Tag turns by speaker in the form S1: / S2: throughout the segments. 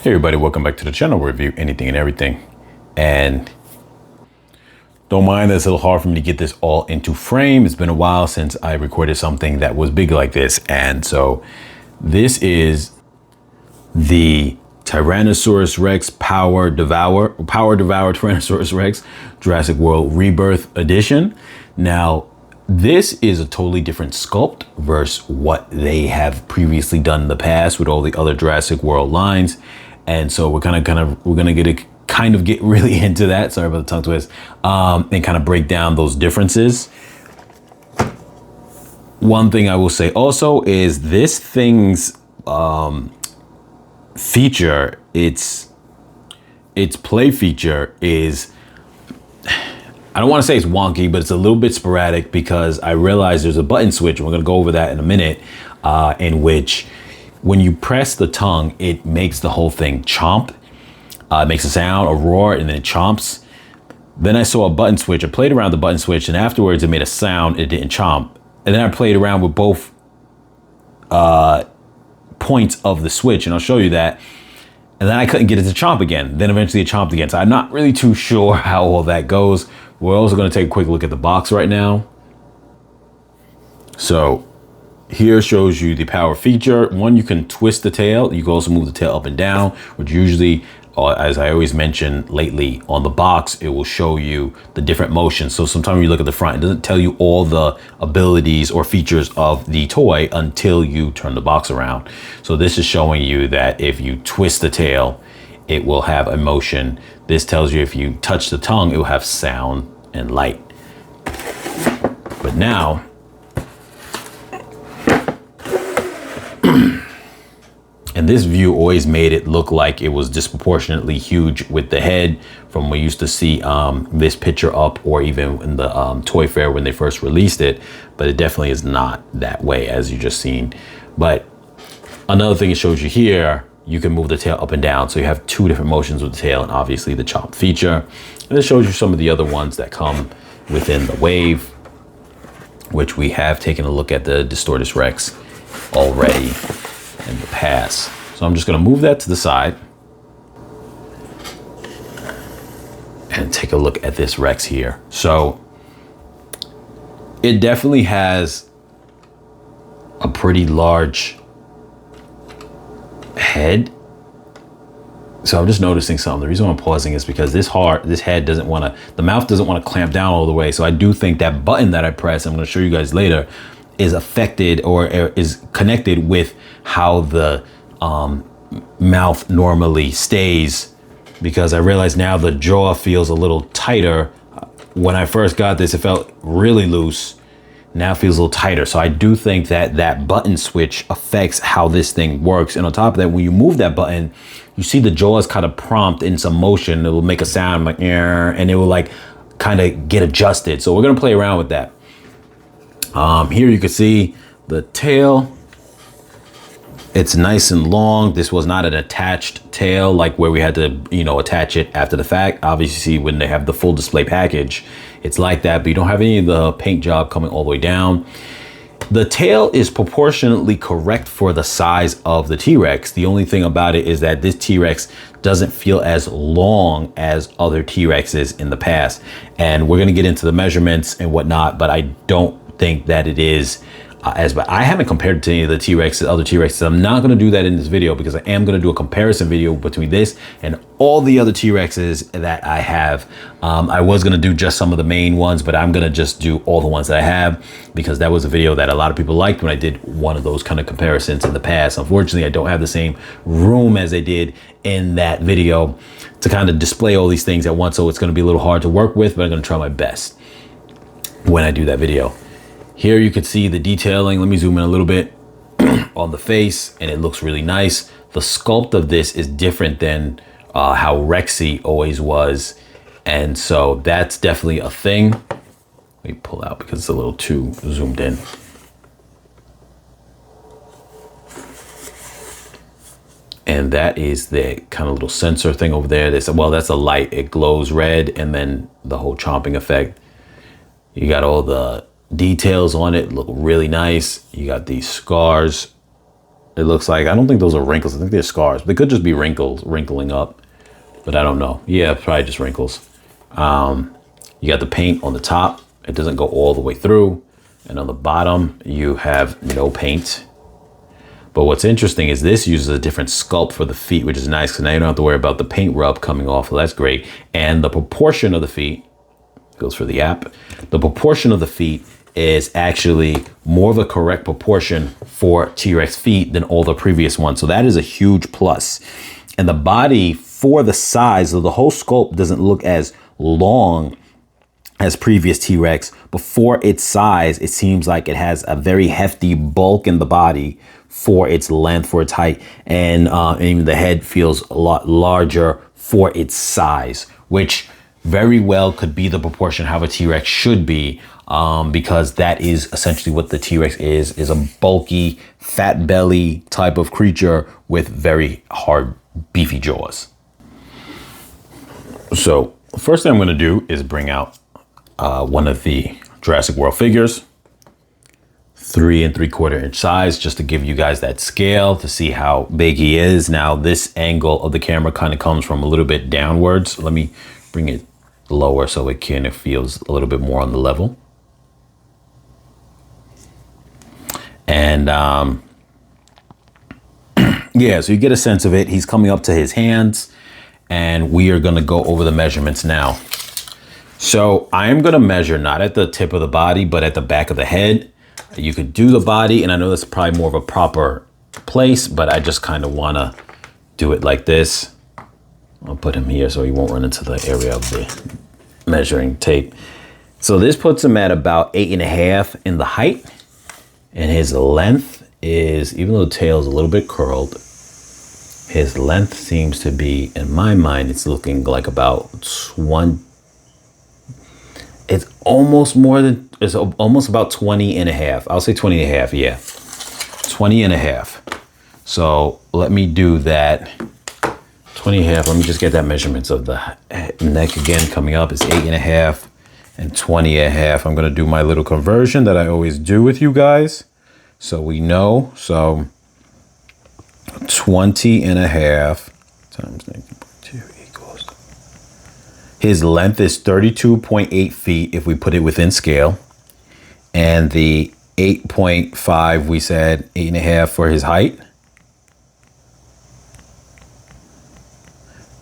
S1: Hey everybody, welcome back to the channel. Review anything and everything. And don't mind that it's a little hard for me to get this all into frame. It's been a while since I recorded something that was big like this. And so this is the Tyrannosaurus Rex Power Devour Tyrannosaurus Rex Jurassic World Rebirth Edition. Now, this is a totally different sculpt versus what they have previously done in the past with all the other Jurassic World lines. And so we're gonna get really into that. Sorry about the tongue twist. And kind of break down those differences. One thing I will say also is this thing's feature, its play feature is, I don't want to say it's wonky, but it's a little bit sporadic because I realize there's a button switch, and we're going to go over that in a minute, in which when you press the tongue, it makes the whole thing chomp. It makes a sound, a roar, and then it chomps. Then I saw a button switch. I played around the button switch, and afterwards it made a sound. It didn't chomp. And then I played around with both points of the switch, and I'll show you that. And then I couldn't get it to chomp again. Then eventually it chomped again. So I'm not really too sure how all that goes. We're also going to take a quick look at the box right now. So here shows you the power feature. One, you can twist the tail. You can also move the tail up and down, which usually, as I always mention lately, on the box, it will show you the different motions. So sometimes you look at the front, it doesn't tell you all the abilities or features of the toy until you turn the box around. So this is showing you that if you twist the tail, it will have a motion. This tells you if you touch the tongue, it will have sound and light. But now, and this view always made it look like it was disproportionately huge with the head from what we used to see this picture up, or even in the toy fair when they first released it, but it definitely is not that way as you just seen. But another thing it shows you here, you can move the tail up and down. So you have two different motions with the tail, and obviously the chomp feature. And it shows you some of the other ones that come within the wave, which we have taken a look at the Distortus Rex already in the past. So I'm just going to move that to the side and take a look at this Rex here. So it definitely has a pretty large head. So I'm just noticing something. The reason why I'm pausing is because this head doesn't want to, the mouth doesn't want to clamp down all the way. So I do think that button that I press, I'm going to show you guys later, is affected or is connected with how the mouth normally stays, because I realize now the jaw feels a little tighter. When I first got this, it felt really loose. Now it feels a little tighter. So I do think that that button switch affects how this thing works. And on top of that, when you move that button, you see the jaws kind of prompt in some motion. It will make a sound like, and it will like kind of get adjusted. So we're going to play around with that. Here you can see the tail. It's nice and long. This was not an attached tail like where we had to, attach it after the fact. Obviously, when they have the full display package, it's like that, but you don't have any of the paint job coming all the way down. The tail is proportionately correct for the size of the T-Rex. The only thing about it is that this T-Rex doesn't feel as long as other T-Rexes in the past. And we're going to get into the measurements and whatnot, but I don't think that it is but I haven't compared it to any of the T-Rexes, other T-Rexes. I'm not going to do that in this video because I am going to do a comparison video between this and all the other T-Rexes that I have. I was going to do just some of the main ones, but I'm going to just do all the ones that I have because that was a video that a lot of people liked when I did one of those kind of comparisons in the past. Unfortunately, I don't have the same room as I did in that video to kind of display all these things at once, so it's going to be a little hard to work with, but I'm going to try my best when I do that video. Here you can see the detailing. Let me zoom in a little bit on the face, and it looks really nice. The sculpt of this is different than how Rexy always was. And so that's definitely a thing. Let me pull out because it's a little too zoomed in. And that is the kind of little sensor thing over there. Well, that's a light. It glows red, and then the whole chomping effect. You got all the details on it, look really nice. You got these scars It looks like, I don't think those are wrinkles. I think they're scars. They could just be wrinkles, wrinkling up, but I don't know. Yeah, probably just wrinkles. You got the paint on the top. It doesn't go all the way through. And on the bottom, you have no paint. But what's interesting is this uses a different sculpt for the feet, which is nice because now you don't have to worry about the paint rub coming off. Well, that's great. And the proportion of the feet, goes for the app, the proportion of the feet is actually more of a correct proportion for T-Rex feet than all the previous ones. So that is a huge plus. And the body, for the size of the whole sculpt, doesn't look as long as previous T-Rex, but for its size, it seems like it has a very hefty bulk in the body for its length, for its height, and even the head feels a lot larger for its size, which very well could be the proportion how a T-Rex should be, because that is essentially what the T-Rex is a bulky, fat belly type of creature with very hard, beefy jaws. So the first thing I'm gonna do is bring out one of the Jurassic World figures, 3 3/4 inch size, just to give you guys that scale to see how big he is. Now this angle of the camera kind of comes from a little bit downwards. Let me bring it lower so it kind of feels a little bit more on the level. And yeah, so you get a sense of it. He's coming up to his hands, and we are gonna go over the measurements now. So I am gonna measure not at the tip of the body, but at the back of the head. You could do the body, and I know that's probably more of a proper place, but I just kind of wanna do it like this. I'll put him here so he won't run into the area of the measuring tape. So this puts him at about 8.5 in the height, and his length is, even though the tail is a little bit curled, his length seems to be, in my mind, it's looking like about it's almost about 20.5. I'll say 20.5, yeah. 20.5. So let me do that. 20.5, let me just get that measurements of the neck again. Coming up is 8.5 and 20.5. I'm gonna do my little conversion that I always do with you guys, so we know. So 20.5 times 9.2 equals. His length is 32.8 feet if we put it within scale, and the 8.5 we said 8.5 for his height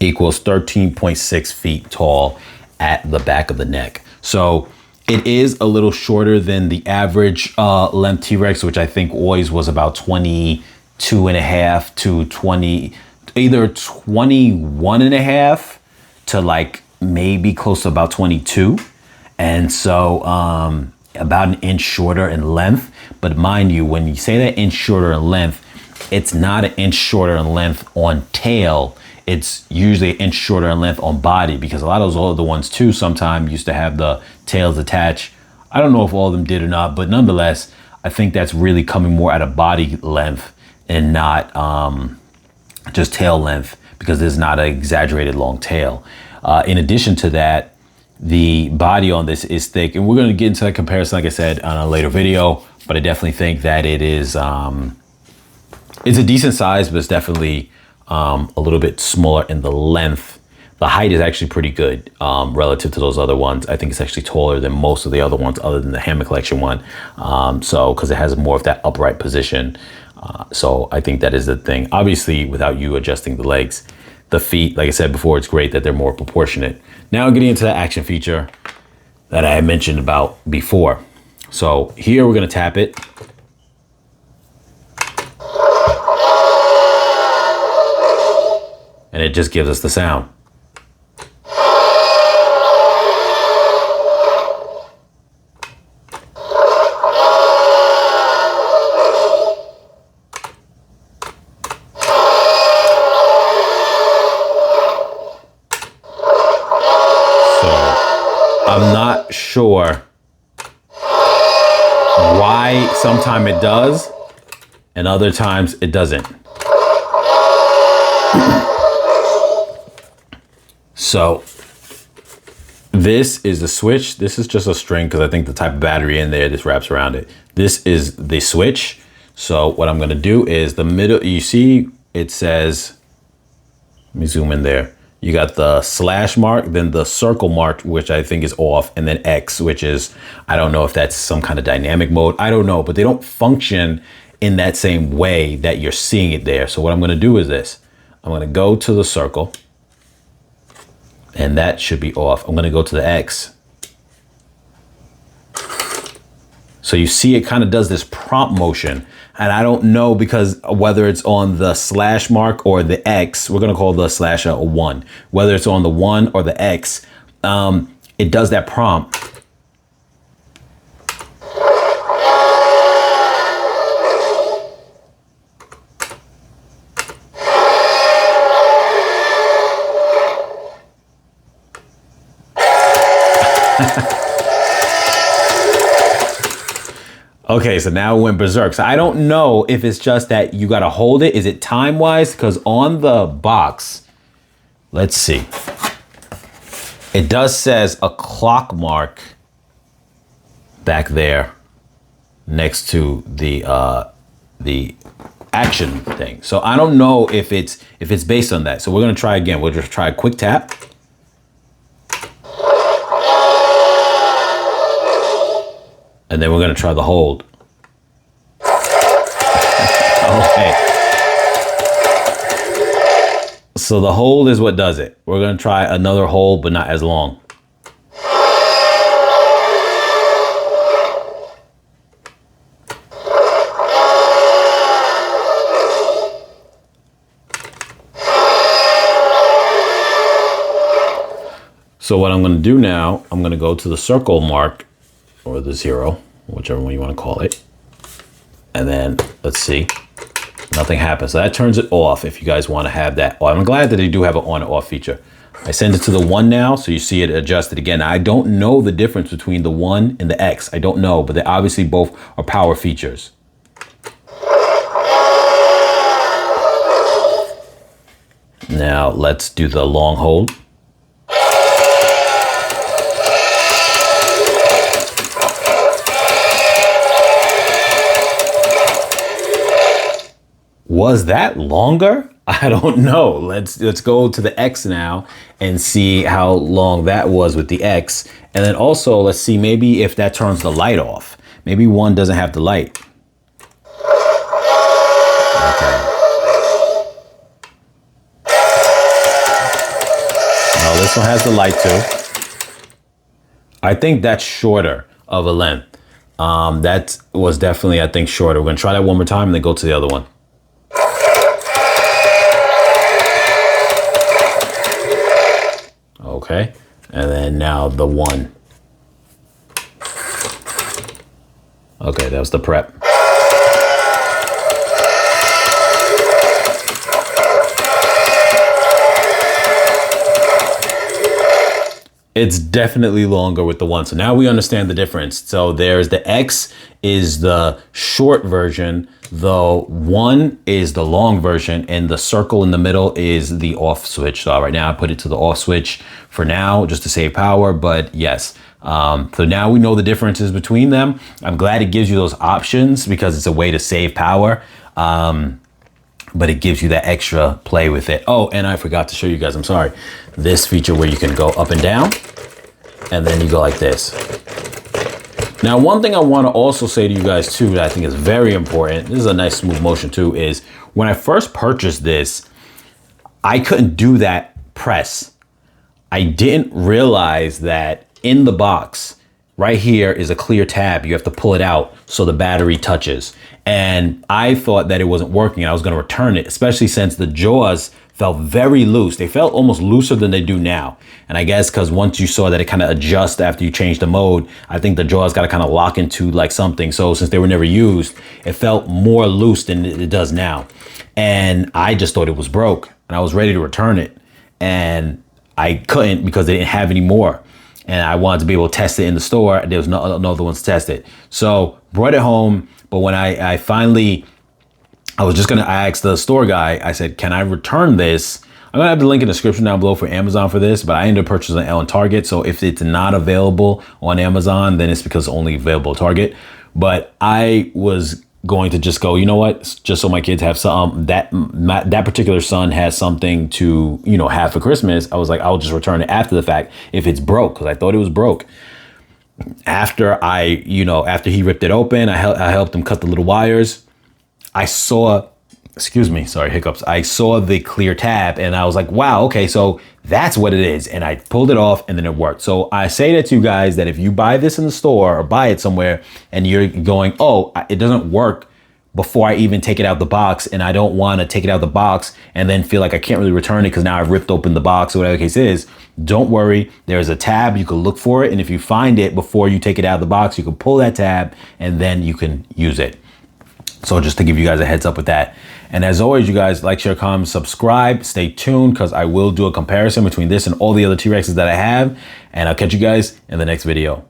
S1: equals 13.6 feet tall at the back of the neck. So it is a little shorter than the average length T-Rex, which I think always was about 22.5 to 20, either 21.5 to like maybe close to about 22. And so about an inch shorter in length. But mind you, when you say that inch shorter in length, it's not an inch shorter in length on tail. It's usually an inch shorter in length on body, because a lot of those older ones too sometimes used to have the tails attached. I don't know if all of them did or not, but nonetheless, I think that's really coming more at a body length and not just tail length, because there's not an exaggerated long tail. In addition to that, the body on this is thick, and we're going to get into that comparison, like I said, on a later video, but I definitely think that it is, it's a decent size, but it's definitely a little bit smaller in the length. The height is actually pretty good relative to those other ones. I think it's actually taller than most of the other ones other than the Hammer Collection one. So, because it has more of that upright position. So I think that is the thing. Obviously, without you adjusting the legs, the feet, like I said before, it's great that they're more proportionate. Now getting into the action feature that I had mentioned about before. So here we're gonna tap it. And it just gives us the sound. I'm not sure why sometimes it does and other times it doesn't. So this is the switch. This is just a string because I think the type of battery in there, this wraps around it. This is the switch. So what I'm gonna do is the middle, you see it says, let me zoom in there. You got the slash mark, then the circle mark, which I think is off, and then X, which is, I don't know if that's some kind of dynamic mode. I don't know, but they don't function in that same way that you're seeing it there. So what I'm gonna do is this. I'm gonna go to the circle, and that should be off. I'm gonna go to the X. So you see it kind of does this prompt motion. And I don't know, because whether it's on the slash mark or the X, we're gonna call the slash a 1. Whether it's on the 1 or the X, it does that prompt. Okay, so now it went berserk. So I don't know if it's just that you gotta hold it. Is it time-wise? Because on the box, let's see. It does says a clock mark back there next to the action thing. So I don't know if it's based on that. So we're gonna try again. We'll just try a quick tap. And then we're gonna try the hold. Okay. So the hold is what does it. We're gonna try another hold, but not as long. So what I'm gonna do now, I'm gonna go to the circle mark, or the 0, whichever one you want to call it. And then let's see, nothing happens. So that turns it off if you guys want to have that. I'm glad that they do have an on and off feature. I send it to the 1 now, so you see it adjusted again. I don't know the difference between the 1 and the X. I don't know, but they obviously both are power features. Now let's do the long hold. Was that longer? I don't know. Let's go to the X now and see how long that was with the X. And then also let's see maybe if that turns the light off. Maybe 1 doesn't have the light. Okay. No, this one has the light too. I think that's shorter of a length. That was definitely, I think, shorter. We're gonna try that one more time and then go to the other one. Okay, and then now the 1. Okay, that was the prep. It's definitely longer with the 1. So now we understand the difference. So there's the X is the short version, the 1 is the long version, and the circle in the middle is the off switch. So right now I put it to the off switch for now, just to save power, but yes. So now we know the differences between them. I'm glad it gives you those options because it's a way to save power. But it gives you that extra play with it. Oh, and I forgot to show you guys, I'm sorry. This feature where you can go up and down, and then you go like this. Now, one thing I wanna also say to you guys too, that I think is very important, this is a nice smooth motion too, is when I first purchased this, I couldn't do that press. I didn't realize that in the box, right here is a clear tab. You have to pull it out so the battery touches. And I thought that it wasn't working and I was gonna return it, especially since the jaws felt very loose. They felt almost looser than they do now. And I guess because once you saw that it kind of adjusts after you change the mode, I think the jaws got to kind of lock into like something. So since they were never used, it felt more loose than it does now. And I just thought it was broke and I was ready to return it. And I couldn't because they didn't have any more. And I wanted to be able to test it in the store. There was no other ones to test it. So brought it home. But when I finally, I asked the store guy, I said, can I return this? I'm gonna have the link in the description down below for Amazon for this, but I ended up purchasing it on Target. So if it's not available on Amazon, then it's because it's only available at Target. But I was going to just go, you know what, just so my kids have some, that particular son has something to, you know, have for Christmas. I was like, I'll just return it after the fact if it's broke, because I thought it was broke. After after he ripped it open, I helped him cut the little wires. I saw, excuse me, sorry, hiccups. I saw the clear tab and I was like, wow, okay, so that's what it is. And I pulled it off and then it worked. So I say that to you guys that if you buy this in the store or buy it somewhere and you're going, oh, it doesn't work before I even take it out the box, and I don't want to take it out the box and then feel like I can't really return it because now I've ripped open the box or whatever the case is, don't worry. There's a tab, you can look for it. And if you find it before you take it out of the box, you can pull that tab and then you can use it. So just to give you guys a heads up with that. And as always, you guys, like, share, comment, subscribe, stay tuned, because I will do a comparison between this and all the other T-Rexes that I have. And I'll catch you guys in the next video.